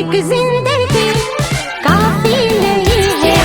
एक जिंदगी काफी नहीं है।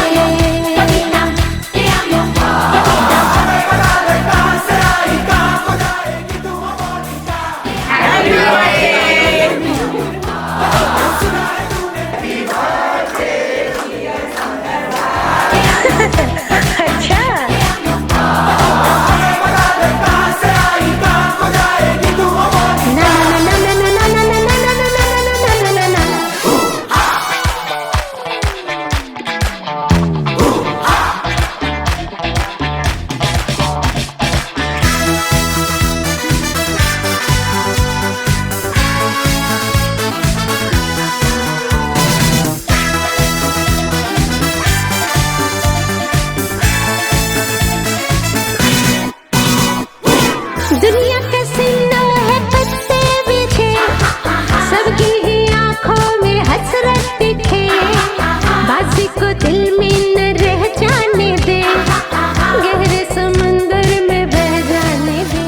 दुनिया का सिन्ना है पत्ते बिछे, सबकी ही आंखों में हसरत दिखे, बाजी को दिल में न रह जाने दे, गहरे समंदर में बह जाने दे।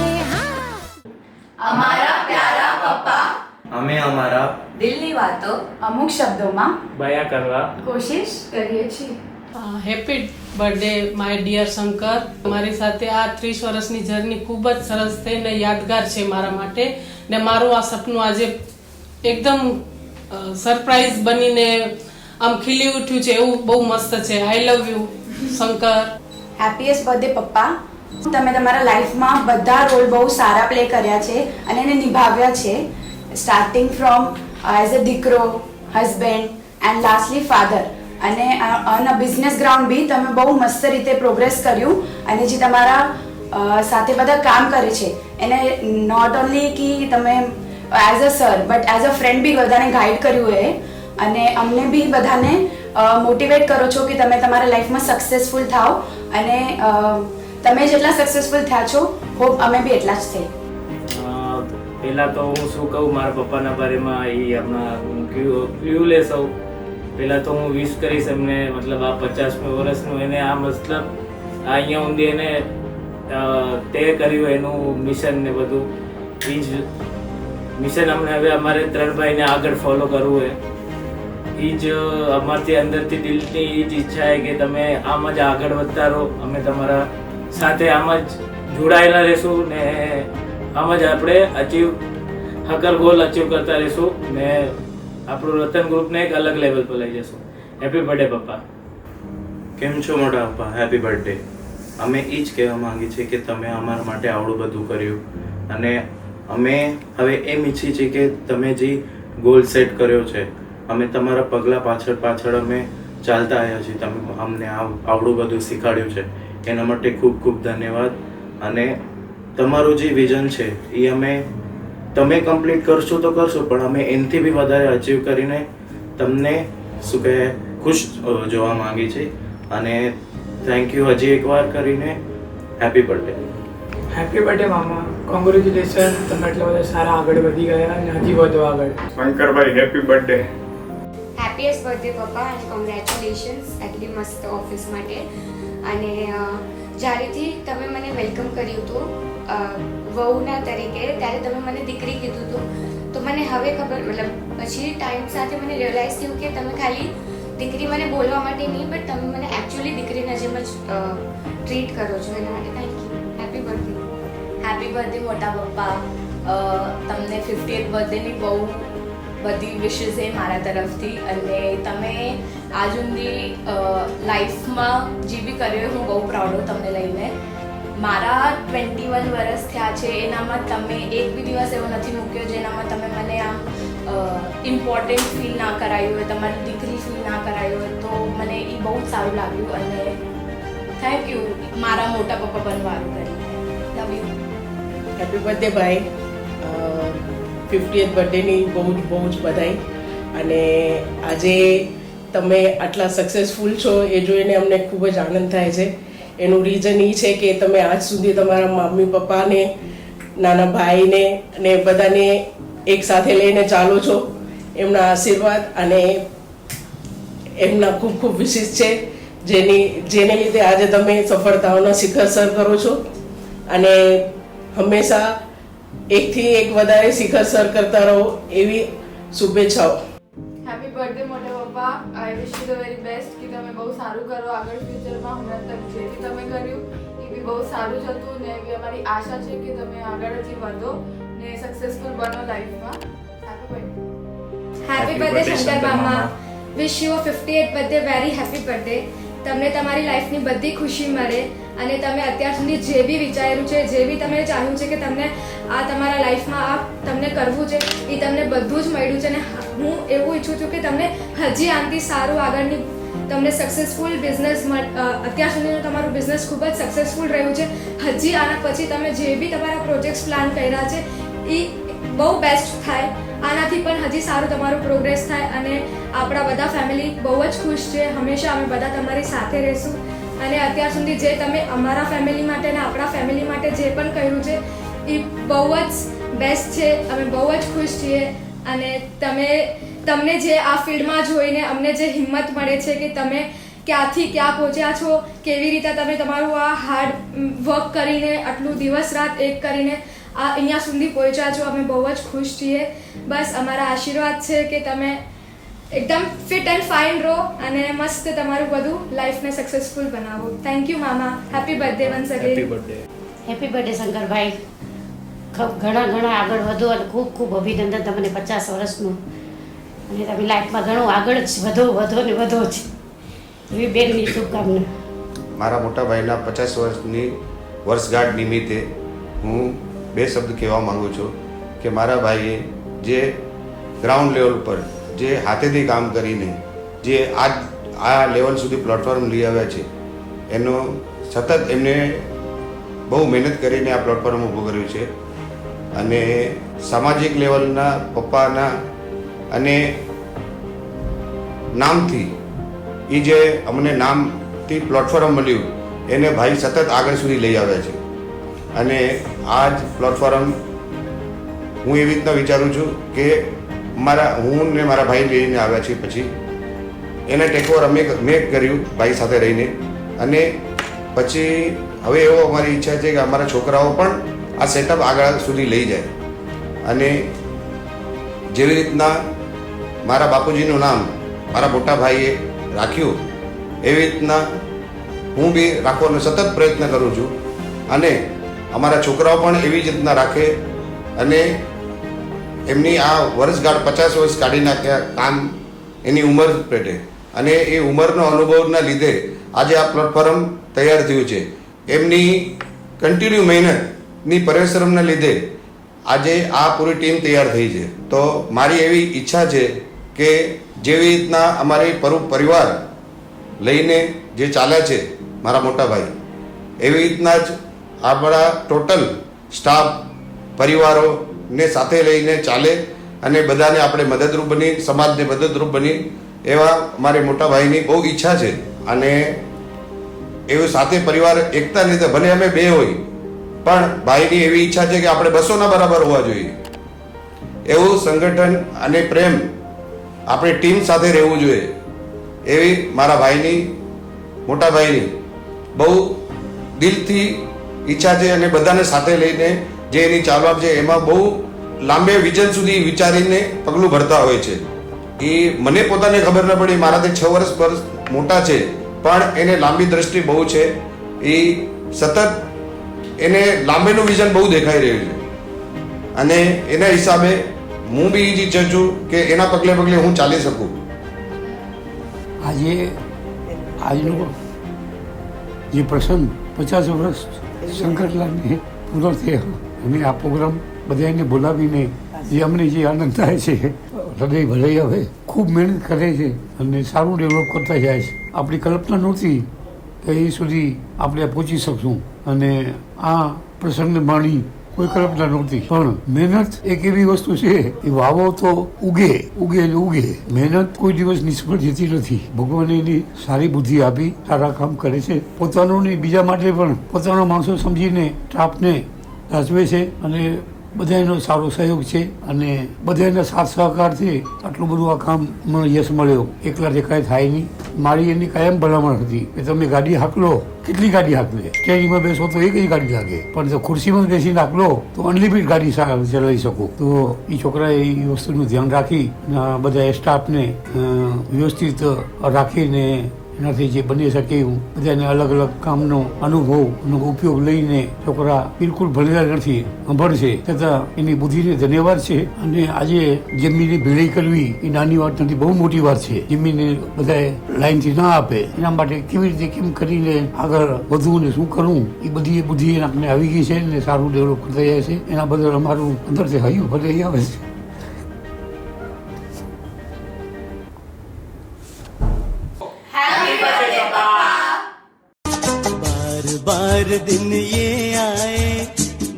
અમારા પ્યારા પપ્પા અમે અમારા દિલની વાતો અમુક શબ્દોમાં બયા કરવા કોશિશ કરીએ છીએ. Happy birthday my dear Shankar. મારી સાથે આ 30 વર્ષની જર્ની ખૂબ જ સરસ થઈ ને યાદગાર છે મારા માટે, ને મારું આ સપનું આજે એકદમ સરપ્રાઈઝ બનીને આમ ખીલી ઉઠ્યું છે, એવું બહુ મસ્ત છે. I love you Shankar. Happiest birthday પપ્પા. તમે તમારા લાઈફમાં બધા રોલ બહુ સારા પ્લે કર્યા છે અને એને નિભાવ્યા છે, સ્ટાર્ટિંગ ફ્રોમ એઝ અ દીકરો, હસબેન્ડ એન્ડ લાસ્ટલી ફાધર. અને ઓન અ બિઝનેસ ગ્રાઉન્ડ બી તમે બહુ મસ્ત રીતે પ્રોગ્રેસ કર્યું, અને જે તમારા સાથે બધા કામ કરે છે એને નોટ ઓનલી કે તમે as a sir but as a friend બી બધાને ગાઈડ કર્યું એ, અને અમને બી બધાને મોટિવેટ કરો છો કે તમે તમારા લાઈફમાં સક્સેસફુલ થાઓ, અને તમે જેટલા સક્સેસફુલ થયા છો હોપ અમે બી એટલા જ થઈ. પહેલા તો હું શું કહું મારા પપ્પાના બારેમાં, એ આપણા ક્લ્યુલેસ હોઉં. પહેલાં તો હું વિશ કરીશ એમને, મતલબ આ 50મી વર્ષનું એને આ મતલબ આ અહીંયા ઊંધી એને તે કર્યું એનું મિશન ને બધું. એ જ મિશન અમને હવે અમારે 3 ભાઈને આગળ ફોલો કરવું હોય. એ જ અમારથી અંદરથી દિલની એ જ ઈચ્છા છે કે તમે આમ જ આગળ વધતા રહો, અમે તમારા સાથે આમ જ જોડાયેલા રહીશું ને આમ જ આપણે હકર ગોલ અચીવ કરતા રહીશું ને આપણું રતન ગ્રુપને એક અલગ લેવલ પર લઈ જશું. હેપી બર્થડે પપ્પા. કેમ છો મોટા પપ્પા? Happy birthday. અમે એ જ કહેવા માંગીએ છીએ કે તમે અમારા માટે આવડું બધું કર્યું, અને અમે હવે એમ ઈચ્છીએ છીએ કે તમે જે ગોલ સેટ કર્યો છે અમે તમારા પગલાં પાછળ અમે ચાલતા આવ્યા છીએ. તમે અમને આવડું બધું શીખવાડ્યું છે એના માટે ખૂબ ખૂબ ધન્યવાદ. અને તમારું જે વિઝન છે એ અમે તમે કમ્પ્લીટ કરશો તો કરશો, પણ અમે એનાથી બી વધારે અચીવ કરીને તમને શું કહે ખુશ જોવા માંગી છે. અને થેન્ક યુ હજી એકવાર કરીને. Happy birthday. હેપી બર્થડે મામા. કોંગ્રેચ્યુલેશન, તમે એટલા બધા સારા આગળ વધી ગયા અને હજી વધુ આગળ. Shankarbhai happy birthday. Happiest birthday પપ્પા, અને કોંગ્રેચ્યુલેશન્સ આટલી મસ્ત ઓફિસ માટે. અને જ્યારેથી તમે મને વેલકમ કર્યું હતું વહુના તરીકે, ત્યારે તમે મને દીકરી કીધું હતું, તો મને હવે ખબર, મતલબ પછી ટાઈમ સાથે મને રિયલાઇઝ થયું કે તમે ખાલી દીકરી મને બોલવા માટે નહીં, બટ તમે મને એકચ્યુઅલી દીકરીના જેમ જ ટ્રીટ કરો છો. એના માટે thank you. Happy birthday. Happy birthday મોટા પપ્પા. તમને 50th બર્થડેની બહુ બધી વિશેસ છે મારા તરફથી, અને તમે આજ સુધી લાઈફમાં જે બી કર્યું હું બહુ પ્રાઉડ હું તમને લઈને. મારા 21 વર્ષ થયા છે, એનામાં તમે એક બી દિવસ એવો નથી મૂક્યો જેનામાં તમે મને આમ ઇમ્પોર્ટન્ટ ફીલ ના કરાયું હોય, તમારી દીકરી ફીલ ના કરાયું હોય, તો મને એ બહુ જ સારું લાગ્યું. અને થેન્ક યુ મારા મોટા પપ્પા બનવાનું કરીને. Love you. હેપી બર્થડે ભાઈ. 50th બર્થડેની બહુ જ બધાઈ. અને આજે તમે આટલા સક્સેસફુલ છો એ જોઈને અમને ખૂબ જ આનંદ થાય છે. એનું રીઝન એ છે કે તમે આજ સુધી તમારા મમ્મી પપ્પાને, નાના ભાઈને અને બધાને એક સાથે લઈને ચાલો છો. એમના આશીર્વાદ અને એમના ખૂબ ખૂબ વિશેષ છે, જેને લીધે આજે તમે સફળતાઓના શિખર સર કરો છો, અને હંમેશા એકથી એક વધારે શિખર સર કરતા રહો એવી શુભેચ્છાઓ. હેપી બર્થડે મોટા પપ્પા. I wish you the very best કે તમે બહુ સારું કરો આગળ ફ્યુચરમાં. હમણાં તક જે બી તમે કર્યું એ બી બહુ સારું જ હતું ને એવી અમારી આશા છે કે તમે આગળ હજી વધો ને સક્સેસફુલ બનો લાઈફમાં. હેપી બર્થડે શંકર મામા. Wish you 58th birthday very happy birthday. તમને તમારી લાઈફની બધી ખુશી મળે અને તમે અત્યાર સુધી જે બી વિચાર્યું છે, જે બી તમે ચાહ્યું છે કે તમને આ તમારા લાઈફમાં આ તમને કરવું છે એ તમને બધું જ મળ્યું છે. અને હું એવું ઈચ્છું છું કે તમને હજી આનાથી સારું આગળની તમને સક્સેસફુલ બિઝનેસ અત્યાર સુધીનું તમારું બિઝનેસ ખૂબ જ સક્સેસફુલ રહ્યું છે. હજી આના પછી તમે જે બી તમારા પ્રોજેક્ટ્સ પ્લાન કર્યા છે એ બહુ બેસ્ટ થાય. આનાથી પણ હજી સારું તમારું પ્રોગ્રેસ થાય અને આપણા બધા ફેમિલી બહુ જ ખુશ છે. હંમેશા અમે બધા તમારી સાથે રહીશું અને અત્યાર સુધી જે તમે અમારા ફેમિલી માટે અને આપણા ફેમિલી માટે જે પણ કર્યું છે એ બહુ જ બેસ્ટ છે. અમે બહુ જ ખુશ છીએ અને તમને જે આ ફિલ્ડમાં જોઈને અમને જે હિંમત મળે છે કે તમે ક્યાંથી ક્યાં પહોંચ્યા છો, કેવી રીતે તમે તમારું આ હાર્ડ વર્ક કરીને આટલું દિવસ રાત એક કરીને આ અહીંયા સુધી પહોંચ્યા છો. અમે બહુ જ ખુશ છીએ. બસ અમારા આશીર્વાદ છે કે તમે એકદમ ફિટ એન્ડ ફાઇન રહો અને મસ્ત તમારું બધું લાઈફને સક્સેસફુલ બનાવો. થેન્ક યુ મામા. Happy birthday once happy again. Birthday. Happy birthday Shankarbhai. ઘણા આગળ વધો અને ખૂબ ખૂબ અભિનંદન તમને 50 વર્ષનું. અને તમે લાઈફમાં ઘણું આગળ જ વધો ને વધો જ એવી બેનની શુભકામના. મારા મોટા ભાઈના 50 વર્ષની વર્ષગાંઠ નિમિત્તે હું 2 શબ્દ કહેવા માગું છું કે મારા ભાઈએ જે ગ્રાઉન્ડ લેવલ પર જે હાથેથી કામ કરીને જે આ લેવલ સુધી પ્લેટફોર્મ લઈ આવ્યા છે એનો સતત એમને બહુ મહેનત કરીને આ પ્લેટફોર્મ ઊભું કર્યું છે. અને સામાજિક લેવલના પપ્પાના અને નામથી એ જે અમને નામથી પ્લેટફોર્મ મળ્યું એને ભાઈ સતત આગળ સુધી લઈ આવ્યા છે. અને આ જ પ્લેટફોર્મ હું એવી રીતના વિચારું છું કે હું ને મારા ભાઈ લઈને આવ્યા છીએ પછી એને ટેકઓવર મેં કર્યું ભાઈ સાથે રહીને. અને પછી હવે એવો અમારી ઈચ્છા છે કે અમારા છોકરાઓ પણ આ સેટઅપ આગળ સુધી લઈ જાય. અને જેવી રીતના મારા બાપુજીનું નામ મારા મોટા ભાઈએ રાખ્યું એવી રીતના હું બી રાખવાનો સતત પ્રયત્ન કરું છું. અને અમારા છોકરાઓ પણ એવી જ રીતના રાખે અને એમની આ વર્ષગાંઠ 50 વર્ષ કાઢી નાખ્યા કામ એની ઉંમર પેટે. અને એ ઉંમરનો અનુભવના લીધે આજે આ પ્લેટફોર્મ તૈયાર થયું છે. એમની કન્ટિન્યુ મહેનતની પરિશ્રમના લીધે આજે આ પૂરી ટીમ તૈયાર થઈ છે. તો મારી એવી ઈચ્છા છે કે જેવી રીતના અમારી પરિવાર લઈને જે ચાલ્યા છે મારા મોટા ભાઈ એવી રીતના જ આપણા ટોટલ સ્ટાફ પરિવારોને સાથે લઈને ચાલે અને બધાને આપણે મદદરૂપ બની સમાજને મદદરૂપ બની એવા મારે મોટા ભાઈની બહુ ઈચ્છા છે. અને એવું સાથે પરિવાર એકતા રીતે ભલે અમે 2 હોય પણ ભાઈની એવી ઈચ્છા છે કે આપણે 200ના બરાબર હોવા જોઈએ. એવું સંગઠન અને પ્રેમ આપણે ટીમ સાથે રહેવું જોઈએ એવી મારા ભાઈની મોટા ભાઈની બહુ દિલથી ઈચ્છા છે. અને બધાને સાથે લઈને જે એની ચાલવા છે એમાં બહુ લાંબે વિઝન સુધી વિચારીને પગલું ભરતા હોય છે. એ મને પોતાને ખબર ન પડી, મારાથી 6 વર્ષ મોટા છે પણ એને લાંબી દ્રષ્ટિ બહુ છે. એ સતત એને લાંબેનું વિઝન બહુ દેખાઈ રહ્યું છે. અને એના હિસાબે હું બી જ ઈચ્છું છું કે એના પગલે પગલે હું ચાલી શકું. આજનો જે પ્રસંગ 50 વર્ષ શંકરલાલને પૂરો થયો અને આ પ્રોગ્રામ બધાને બોલાવીને જે અમને જે આનંદ થાય છે હૃદય ભરાઈ આવે. ખૂબ મહેનત કરે છે અને સારું ડેવલપ કરતા જાય છે. આપણી કલ્પના નહોતી કે એ સુધી આપણે પહોંચી શકશું અને આ પ્રસંગને માણી કોઈ કલ્પના નહોતી. પણ મહેનત એક એવી વસ્તુ છે એ વાવો તો ઉગે. મહેનત કોઈ દિવસ નિષ્ફળ જતી નથી. ભગવાને એની સારી બુદ્ધિ આપી, સારા કામ કરે છે. પોતાનું નહીં બીજા માટે પણ પોતાના માણસો સમજીને સ્ટાફને સાચવે છે અને બધાનો સારો સહયોગ છે અને બધાના સાથ સહકારથી આટલું બધું આ કામ યશ મળ્યો. એકલા જે કાંઈ થાય નહીં. મારી એની કાયમ ભલામણ હતી કે તમે ગાડી હાકલો, કેટલી ગાડી હાકલે, સ્ટેરિંગમાં બેસો તો એક જ ગાડી લાગે, પણ જો ખુરશીમાં બેસીને હાકલો તો અનલિમિટેડ ગાડી ચલાવી શકો. તો એ છોકરાએ એ વસ્તુનું ધ્યાન રાખી બધા સ્ટાફને વ્યવસ્થિત રાખીને એનાથી જે બની શકે એવું બધાને અલગ અલગ કામનો અનુભવનો ઉપયોગ લઈને છોકરા બિલકુલ ભણેલા નથી, અભણ છે, છતાં એની બુદ્ધિને ધન્યવાદ છે. અને આજે જમીનની ભેળી કરવી એ નાની વાત નથી, બહુ મોટી વાત છે. જમીનને બધાએ લાઈનથી ના આપે, એના માટે કેવી રીતે કેમ કરીને આગળ વધવું ને શું કરવું એ બધી બુદ્ધિ આપણે આવી ગઈ છે ને સારું ડેવલપ કરતા જાય છે. એના બદલ અમારું અંદરથી હૈયું ભરાઈ આવે છે. बार दिन ये आए,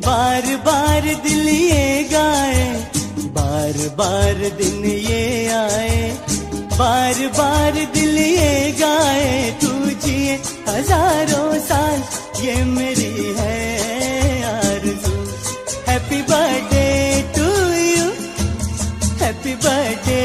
बार बार दिल ये गाए, बार बार दिन ये आए, बार बार दिल ये गाए, तू जिए हजारों साल ये मेरी है आरज़ू. Happy birthday to you, happy birthday